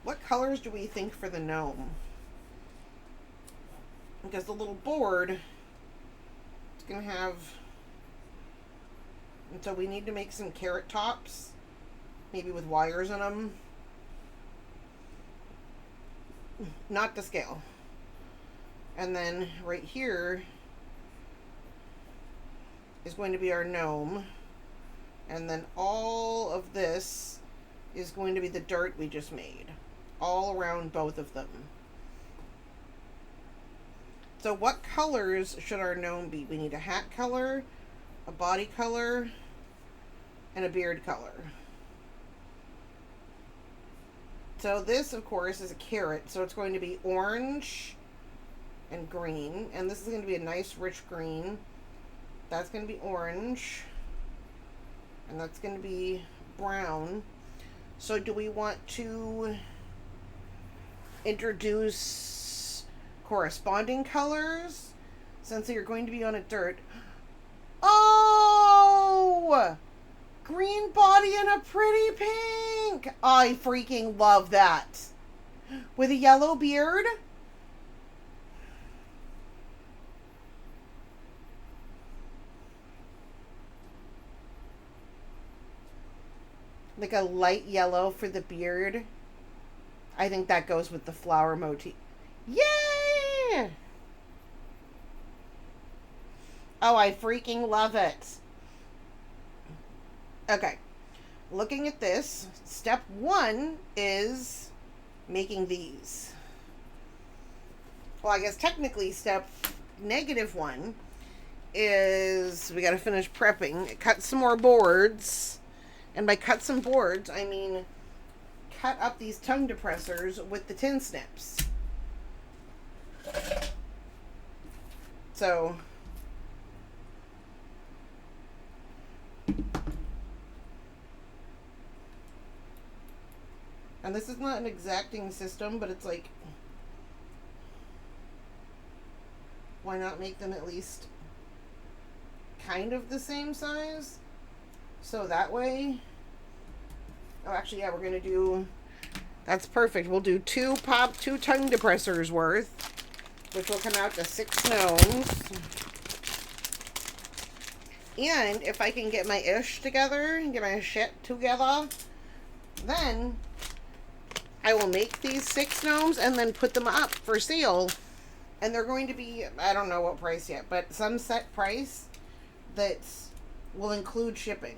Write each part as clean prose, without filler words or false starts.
What colors do we think for the gnome? Because the little board is going to have... And so we need to make some carrot tops. Maybe with wires in them. Not to scale. And then right here is going to be our gnome. And then all of this is going to be the dirt we just made. All around both of them. So what colors should our gnome be? We need a hat color, a body color, and a beard color. So this, of course, is a carrot. So it's going to be orange and green. And this is going to be a nice rich green. That's going to be orange. And that's going to be brown. So do we want to introduce corresponding colors? Since you're going to be on a dirt. Oh! Green body and a pretty pink! I freaking love that. With a yellow beard? Like a light yellow for the beard. I think that goes with the flower motif. Yay! Oh, I freaking love it. Okay. Looking at this, step 1 is making these. Well, I guess technically step -1 is we got to finish prepping. Cut some more boards. And by cut some boards, I mean cut up these tongue depressors with the tin snips. So, and this is not an exacting system, but it's like, why not make them at least kind of the same size? So that way, oh, actually, yeah, we're going to do, that's perfect. We'll do two tongue depressors worth, which will come out to 6 gnomes. And if I can get my ish together, get my shit together, then I will make these 6 gnomes and then put them up for sale. And they're going to be, I don't know what price yet, but some set price that will include shipping.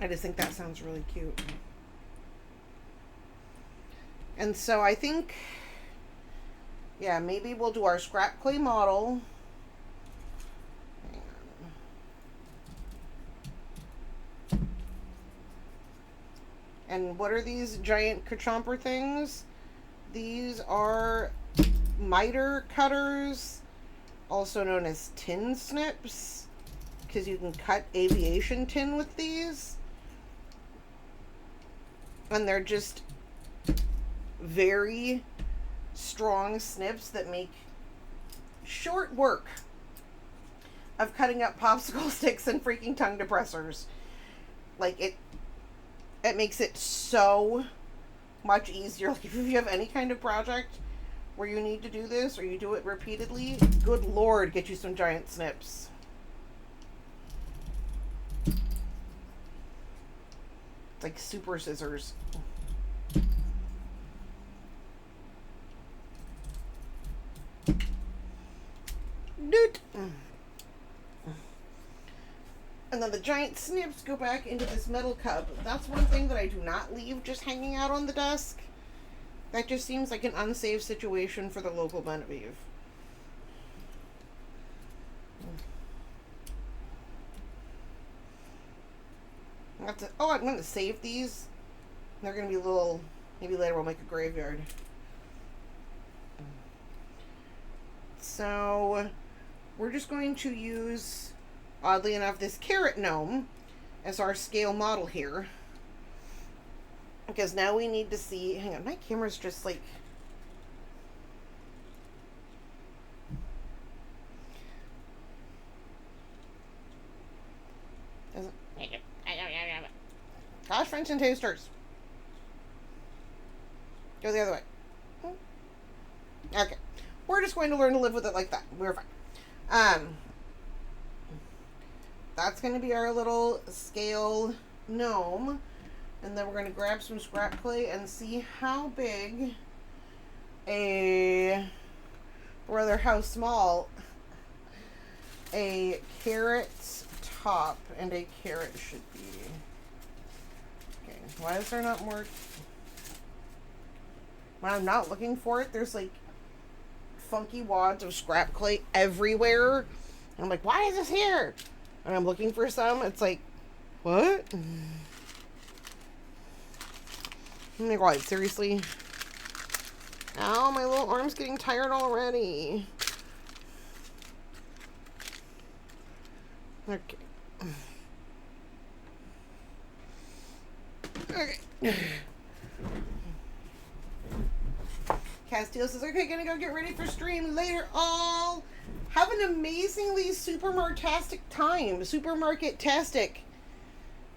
I just think that sounds really cute. And so I think, yeah, maybe we'll do our scrap clay model. Hang on. And what are these giant kachomper things? These are miter cutters, also known as tin snips, because you can cut aviation tin with these. And they're just very strong snips that make short work of cutting up popsicle sticks and freaking tongue depressors. Like, it makes it so much easier. Like, if you have any kind of project where you need to do this or you do it repeatedly, good lord, get you some giant snips. It's like super scissors. Doot. And then the giant snips go back into this metal cup. That's one thing that I do not leave just hanging out on the desk. That just seems like an unsafe situation for the local Genevieve. I'm going to save these. They're going to be a little, maybe later we'll make a graveyard. So, we're just going to use, oddly enough, this carrot gnome as our scale model here. Because now we need to see, hang on, my camera's just like, French and toasters. Go the other way. Okay. We're just going to learn to live with it like that. We're fine. That's going to be our little scale gnome. And then we're going to grab some scrap clay and see how big or rather how small a carrot's top and a carrot should be. Okay, why is there not more? When I'm not looking for it, there's like funky wads of scrap clay everywhere. And I'm like, why is this here? And I'm looking for some. It's like, what? I'm like, what? Seriously? Ow, my little arm's getting tired already. Okay. Okay. Castile says, okay, gonna go get ready for stream later. All have an amazingly supermarket-tastic time. Supermarket-tastic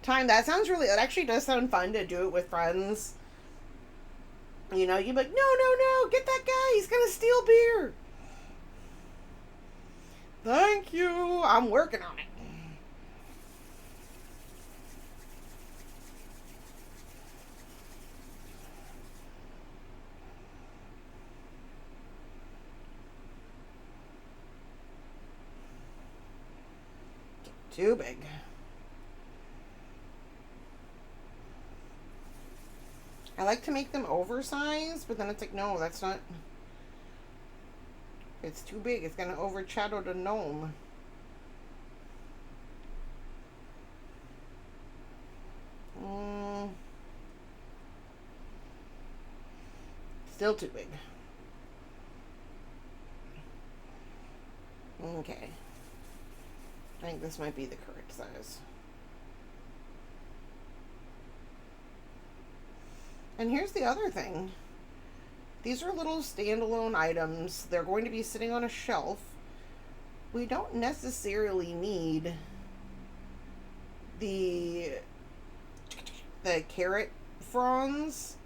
time. That sounds really, that actually does sound fun to do it with friends. You know, you'd be like, no, get that guy. He's gonna steal beer. Thank you. I'm working on it. Too big. I like to make them oversized, but then it's like, no, that's not. It's too big. It's gonna overshadow the gnome. Still too big. Okay. I think this might be the correct size. And here's the other thing. These are little standalone items. They're going to be sitting on a shelf. We don't necessarily need the carrot fronds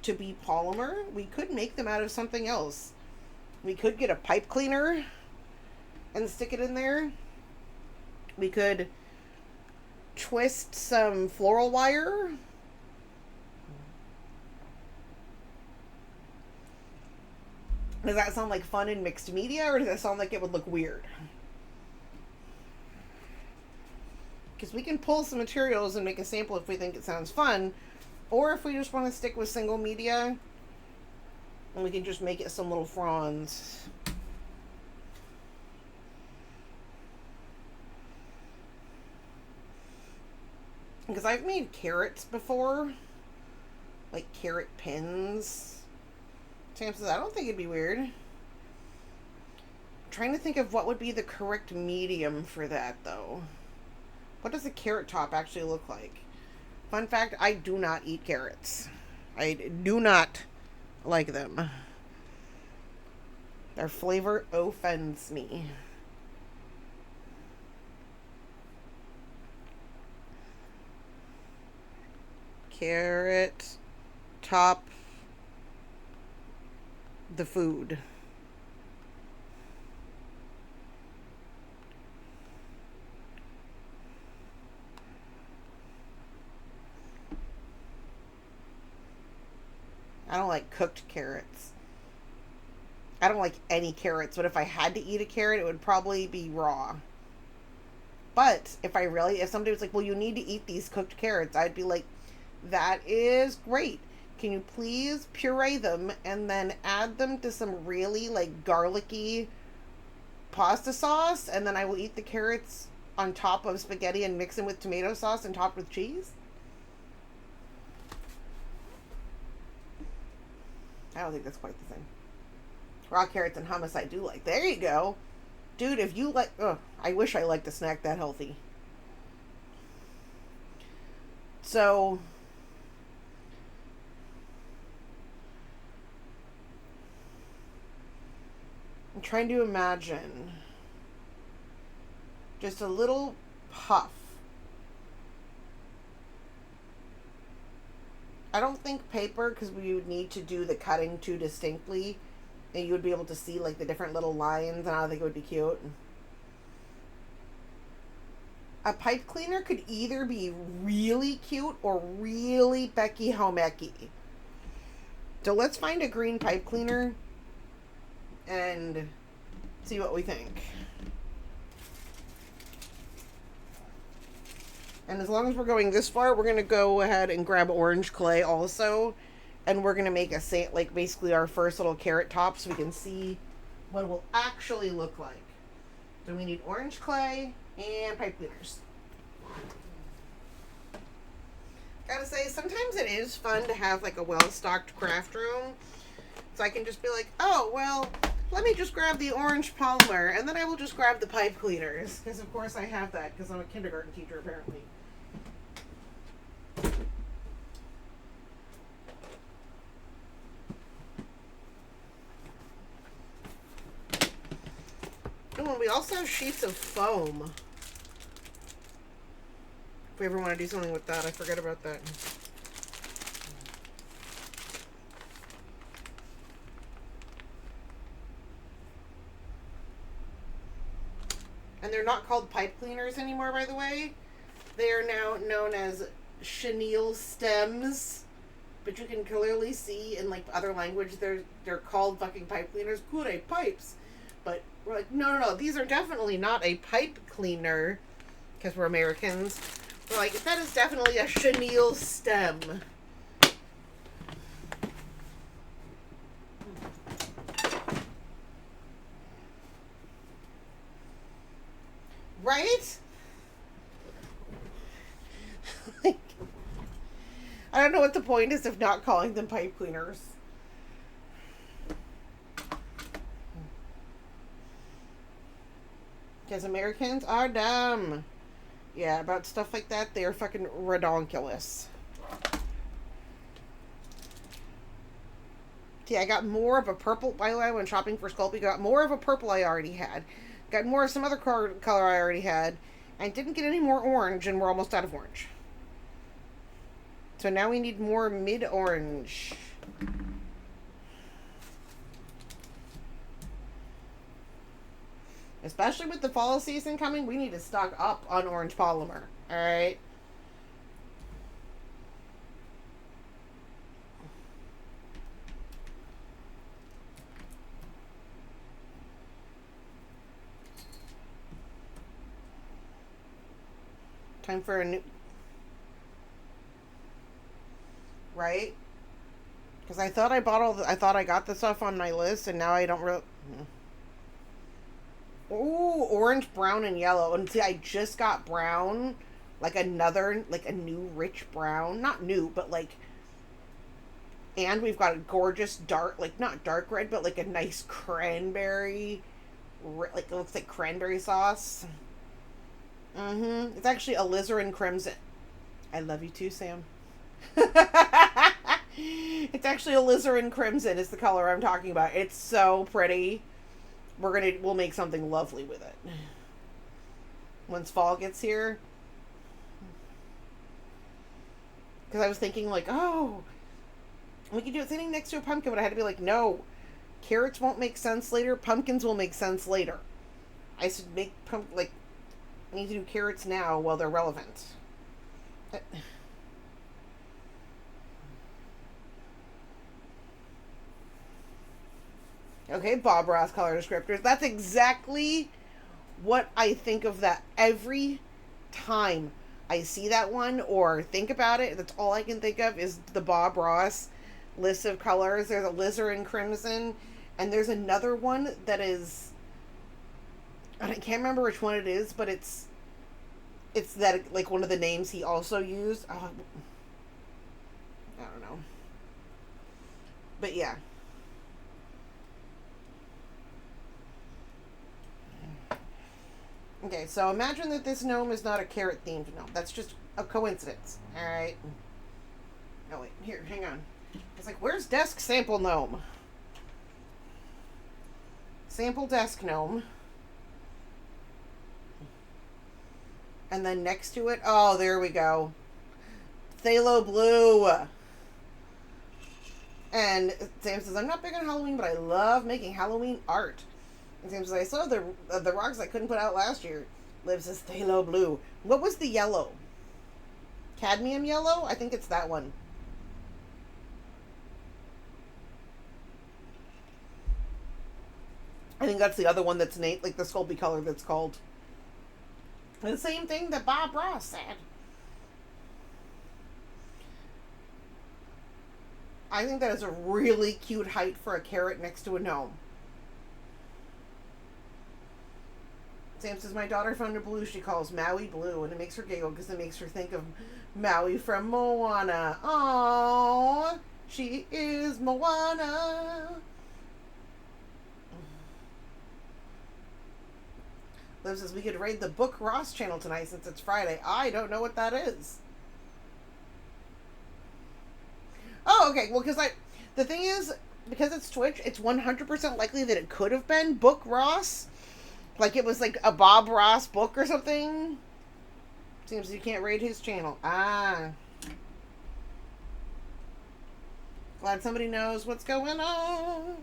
to be polymer. We could make them out of something else. We could get a pipe cleaner and stick it in there. We could twist some floral wire. Does that sound like fun in mixed media, or does that sound like it would look weird? Because we can pull some materials and make a sample if we think it sounds fun, or if we just want to stick with single media, and we can just make it some little fronds. Because I've made carrots before, like carrot pins. Chances, I don't think it'd be weird. I'm trying to think of what would be the correct medium for that, though. What does a carrot top actually look like? Fun fact, I do not eat carrots. I do not like them. Their flavor offends me. Carrot top the food. I don't like cooked carrots. I don't like any carrots, but if I had to eat a carrot, it would probably be raw. But if somebody was like, well, you need to eat these cooked carrots, I'd be like, that is great. Can you please puree them and then add them to some really like garlicky pasta sauce, and then I will eat the carrots on top of spaghetti and mix them with tomato sauce and topped with cheese? I don't think that's quite the same. Raw carrots and hummus I do like. There you go. Dude, if you like... Ugh, I wish I liked a snack that healthy. So... I'm trying to imagine just a little puff I don't think paper, because we would need to do the cutting too distinctly, and you would be able to see like the different little lines, and I don't think it would be cute. A pipe cleaner could either be really cute or really Becky Homecky. So let's find a green pipe cleaner and see what we think. And as long as we're going this far, we're going to go ahead and grab orange clay also. And we're going to make like basically our first little carrot top so we can see what it will actually look like. So we need orange clay and pipe cleaners. Gotta say, sometimes it is fun to have like a well-stocked craft room. So I can just be like, oh, well, let me just grab the orange polymer and then I will just grab the pipe cleaners. Because of course I have that because I'm a kindergarten teacher apparently. Oh, and we also have sheets of foam. If we ever want to do something with that, I forget about that. And they're not called pipe cleaners anymore, by the way. They are now known as chenille stems. But you can clearly see in like other language they're called fucking pipe cleaners. Kure pipes. But we're like, no, these are definitely not a pipe cleaner because we're Americans. We're like, that is definitely a chenille stem. Right? Like, I don't know what the point is of not calling them pipe cleaners. Because Americans are dumb. Yeah, about stuff like that, they are fucking redonkulous. See, I got more of a purple, by the way, when shopping for Sculpey, got more of a purple I already had. Got more of some other color I already had. And didn't get any more orange, and we're almost out of orange. So now we need more mid-orange. Especially with the fall season coming, we need to stock up on orange polymer. Alright? Time for a new... Right? Because I thought I bought I thought I got the stuff on my list, and now I don't really... Ooh, orange, brown, and yellow. And see, I just got brown. Like another, like a new rich brown. Not new, but like... And we've got a gorgeous dark, like not dark red, but like a nice cranberry... Like, it looks like cranberry sauce. Mm-hmm. It's actually alizarin crimson. I love you too, Sam. It's actually alizarin crimson is the color I'm talking about. It's so pretty. We'll make something lovely with it. Once fall gets here. Because I was thinking like, oh, we could do it sitting next to a pumpkin, but I had to be like, no. Carrots won't make sense later. Pumpkins will make sense later. I should make I need to do carrots now while they're relevant. Okay, Bob Ross color descriptors. That's exactly what I think of that every time I see that one or think about it. That's all I can think of is the Bob Ross list of colors. There's a alizarin crimson, and there's another one that is... I can't remember which one it is, but it's that, like, one of the names he also used. Oh, I don't know. But yeah. Okay, so imagine that this gnome is not a carrot-themed gnome. That's just a coincidence. Alright. Oh, wait. Here, hang on. It's like, where's desk sample gnome? Sample desk gnome. And then next to it, oh, there we go. Phthalo blue. And Sam says, I'm not big on Halloween, but I love making Halloween art. And Sam says, I saw the rocks I couldn't put out last year. Liv says, phthalo blue. What was the yellow? Cadmium yellow? I think it's that one. I think that's the other one that's Nate, like the Sculpey color that's called. The same thing that Bob Ross said. I think that is a really cute height for a carrot next to a gnome. Sam says, my daughter found a blue she calls Maui Blue, and it makes her giggle because it makes her think of Maui from Moana. Aww, she is Moana. Liv says, we could raid the Book Ross channel tonight since it's Friday. I don't know what that is. Oh, okay. Well, the thing is, because it's Twitch, it's 100% likely that it could have been Book Ross. Like it was like a Bob Ross book or something. Seems you can't raid his channel. Ah. Glad somebody knows what's going on.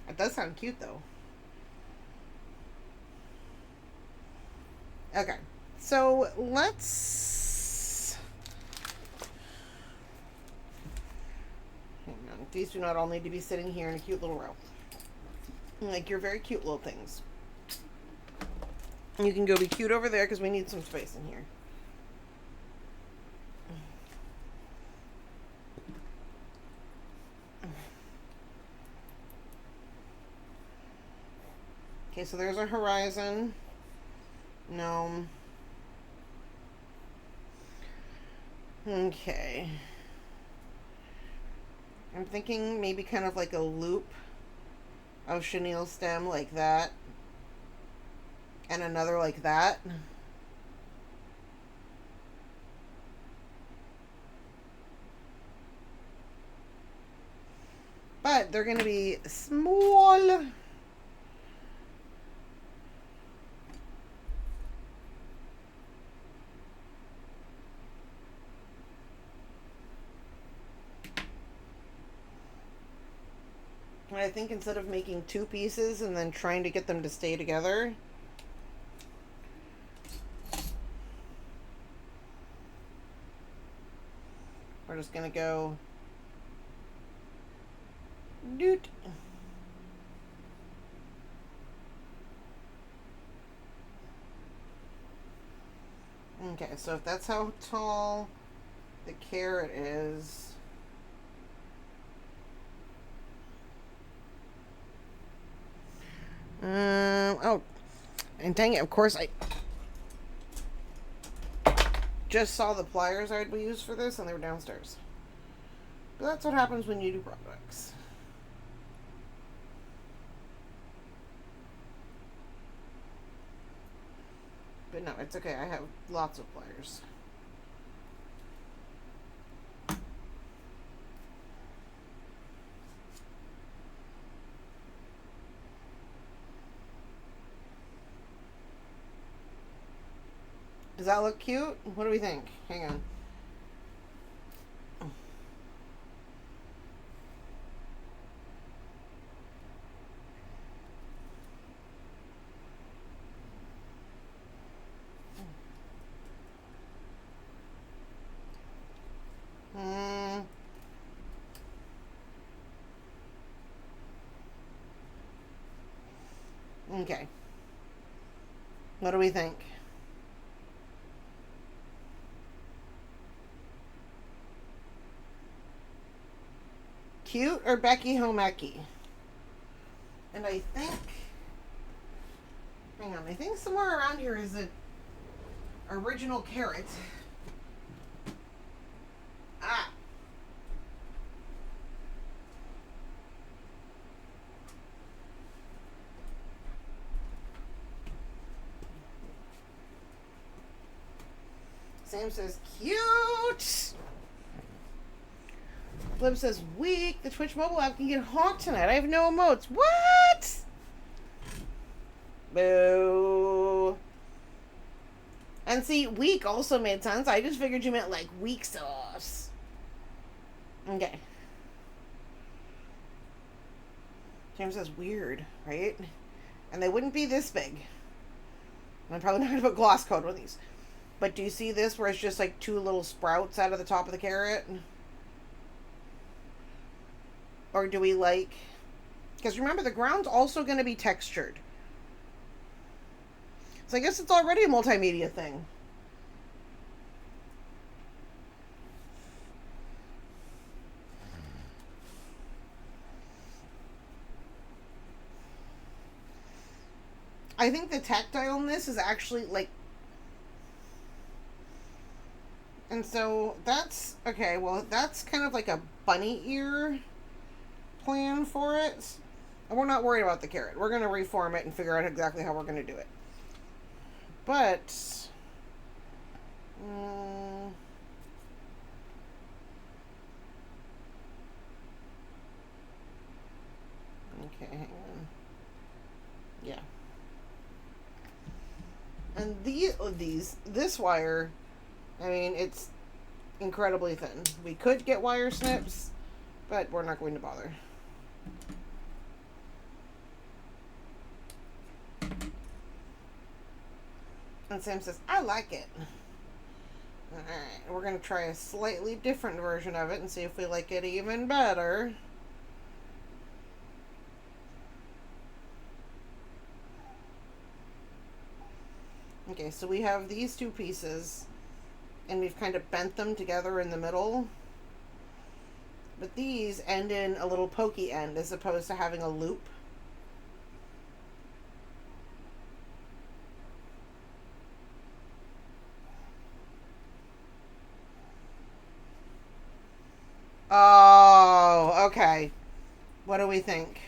It does sound cute, though. Okay. So, let's... Hang on. These do not all need to be sitting here in a cute little row. Like, you're very cute little things. You can go be cute over there because we need some space in here. Okay, so there's a horizon. Gnome. Okay. I'm thinking maybe kind of like a loop of chenille stem like that. And another like that. But they're going to be small. And I think instead of making two pieces and then trying to get them to stay together, we're just going to go doot. Okay, so if that's how tall the carrot is... oh, and dang it, of course I just saw the pliers I'd use for this and they were downstairs. But that's what happens when you do products. But no, it's okay, I have lots of pliers. Does that look cute? What do we think? Hang on. Okay. What do we think? Cute or Becky Homeki? And I think... Hang on, I think somewhere around here is an original carrot. Ah! Sam says, cute! Flip says, weak. The Twitch mobile app can get honked tonight. I have no emotes. What? Boo. And see, weak also made sense. I just figured you meant like weak sauce. Okay. James says weird, right? And they wouldn't be this big. And I'm probably not going to put gloss coat on these. But do you see this where it's just like two little sprouts out of the top of the carrot? Or do we like... Because remember, the ground's also going to be textured. So I guess it's already a multimedia thing. I think the tactileness is actually like... And so that's... Okay, well, that's kind of like a bunny ear plan for it. And we're not worried about the carrot. We're going to reform it and figure out exactly how we're going to do it. But... okay, hang on. Yeah. And this wire, I mean, it's incredibly thin. We could get wire snips, but we're not going to bother. And Sam says, I like it. Alright, we're going to try a slightly different version of it and see if we like it even better. Okay, so we have these two pieces, and we've kind of bent them together in the middle. But these end in a little pokey end as opposed to having a loop. Oh, okay. What do we think?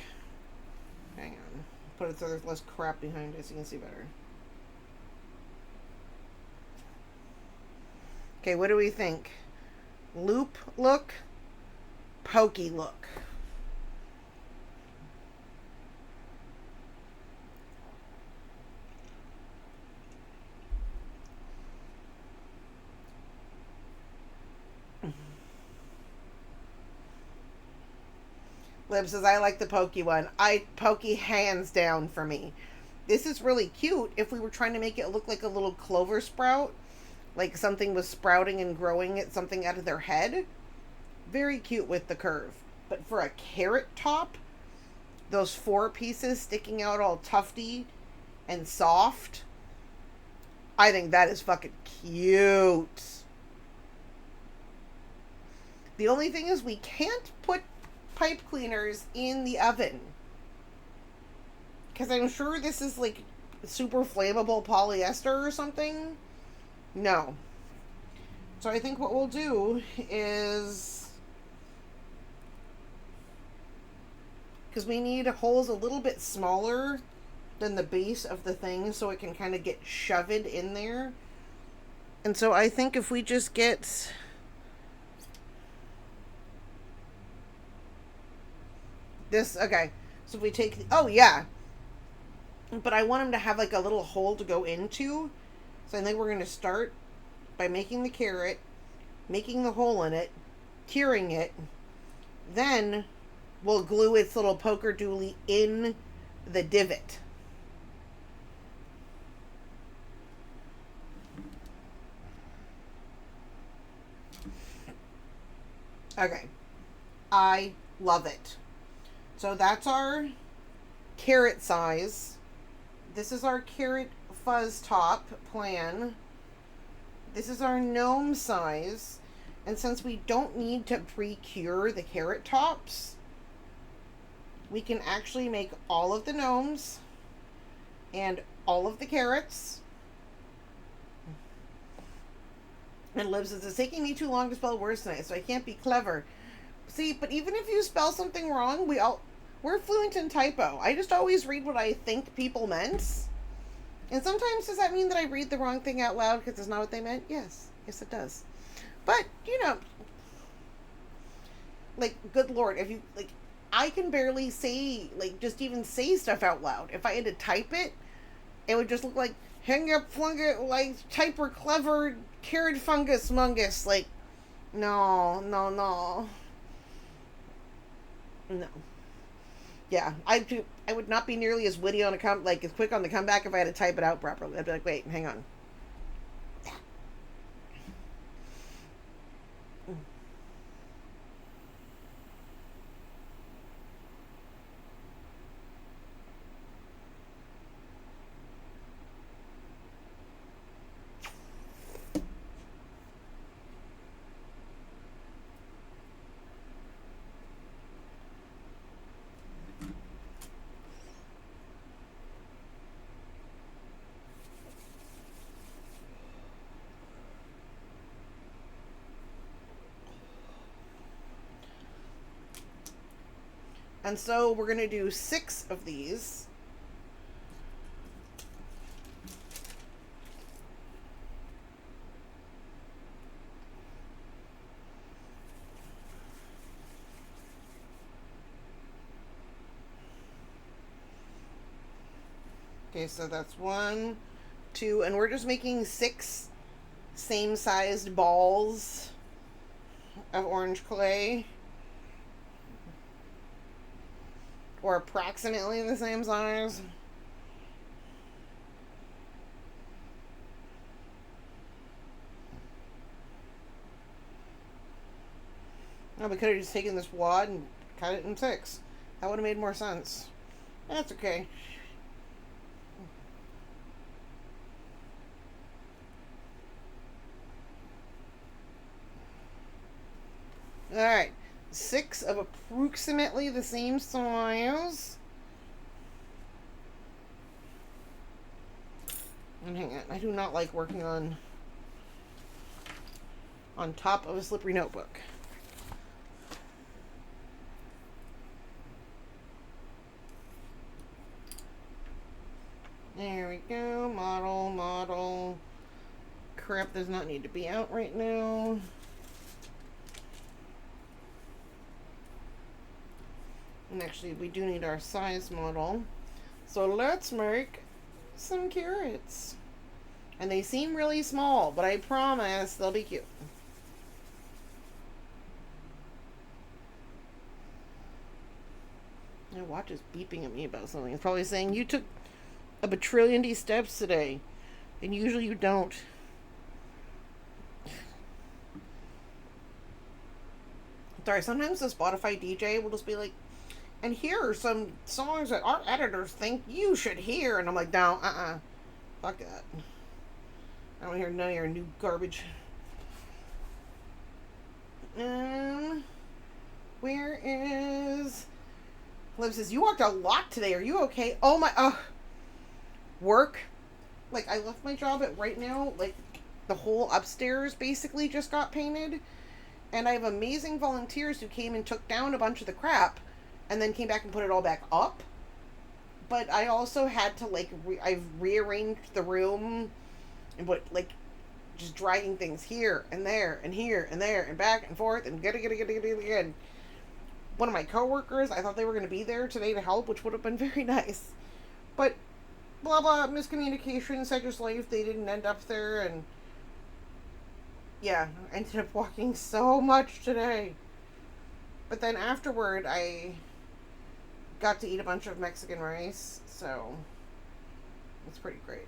Hang on. Put it so there's less crap behind it so you can see better. Okay, what do we think? Loop look, pokey look. Lib says, I like the pokey one. Pokey hands down for me. This is really cute if we were trying to make it look like a little clover sprout. Like something was sprouting and growing at something out of their head. Very cute with the curve. But for a carrot top, those four pieces sticking out all tufty and soft, I think that is fucking cute. The only thing is we can't put pipe cleaners in the oven. Because I'm sure this is like super flammable polyester or something. No. So I think what we'll do is... Because we need holes a little bit smaller than the base of the thing so it can kind of get shoved in there. And so I think if we just get... this, okay. So if we take... oh, yeah. But I want them to have like a little hole to go into. So I think we're going to start by making the carrot, making the hole in it, curing it. Then we'll glue its little poker dooley in the divot. Okay. I love it. So that's our carrot size. This is our carrot fuzz top plan. This is our gnome size. And since we don't need to pre-cure the carrot tops, we can actually make all of the gnomes and all of the carrots. And Liv says, it's taking me too long to spell words tonight, so I can't be clever. See, but even if you spell something wrong, we're fluent in typo. I just always read what I think people meant. And sometimes does that mean that I read the wrong thing out loud because it's not what they meant? Yes. Yes, it does. But, you know, like, good Lord, if you, like, I can barely say, like, just even say stuff out loud. If I had to type it, it would just look like, hang up, flung it, like, typer, clever, carrot fungus, mungus. Like, no. No. Yeah, I would not be nearly as witty on a as quick on the comeback if I had to type it out properly. I'd be like, wait, hang on. And so we're going to do 6 of these. Okay, so that's 1, 2, and we're just making 6 same-sized balls of orange clay. Or approximately the same size. No, we could have just taken this wad and cut it in 6. That would have made more sense. That's okay. Alright. 6 of approximately the same size. And hang on, I do not like working on top of a slippery notebook. There we go. Model. Crap does not need to be out right now. And actually, we do need our size model. So let's make some carrots. And they seem really small, but I promise they'll be cute. My watch is beeping at me about something. It's probably saying, you took a bajillion steps today, and usually you don't. Sorry, sometimes the Spotify DJ will just be like, and here are some songs that our editors think you should hear. And I'm like, no, fuck that. I don't hear none of your new garbage. Where is... Liv says, you walked a lot today. Are you okay? Oh my... work. Like, I left my job at right now. Like, the whole upstairs basically just got painted. And I have amazing volunteers who came and took down a bunch of the crap and then came back and put it all back up. But I also had to, like, I've rearranged the room and put, like, just dragging things here and there and here and there and back and forth and get again. One of my coworkers, I thought they were going to be there today to help, which would have been very nice. But, blah, blah, miscommunication, such as life, they didn't end up there, and yeah, I ended up walking so much today. But then afterward, I got to eat a bunch of Mexican rice, so it's pretty great.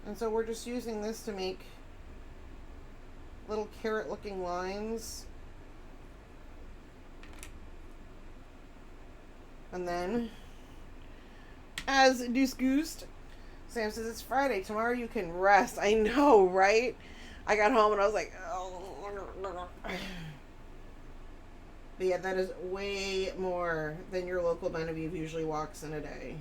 And so we're just using this to make little carrot looking lines. And then, as discussed, Sam says, it's Friday. Tomorrow you can rest. I know, right? I got home and I was like, oh. But yeah, that is way more than your local Genevieve usually walks in a day.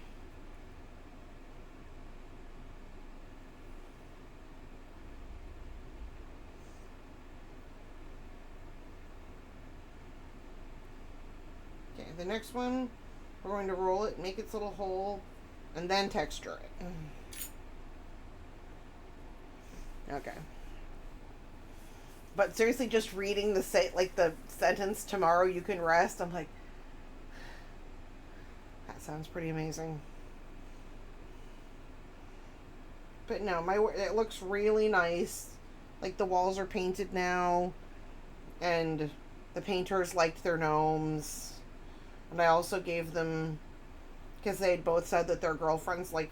Okay, the next one, we're going to roll it, make its little hole, and then texture it. Okay. But seriously, just reading the sentence, tomorrow you can rest, I'm like, that sounds pretty amazing. But no, it looks really nice. Like, the walls are painted now. and the painters liked their gnomes. And I also gave them, because they had both said that their girlfriends liked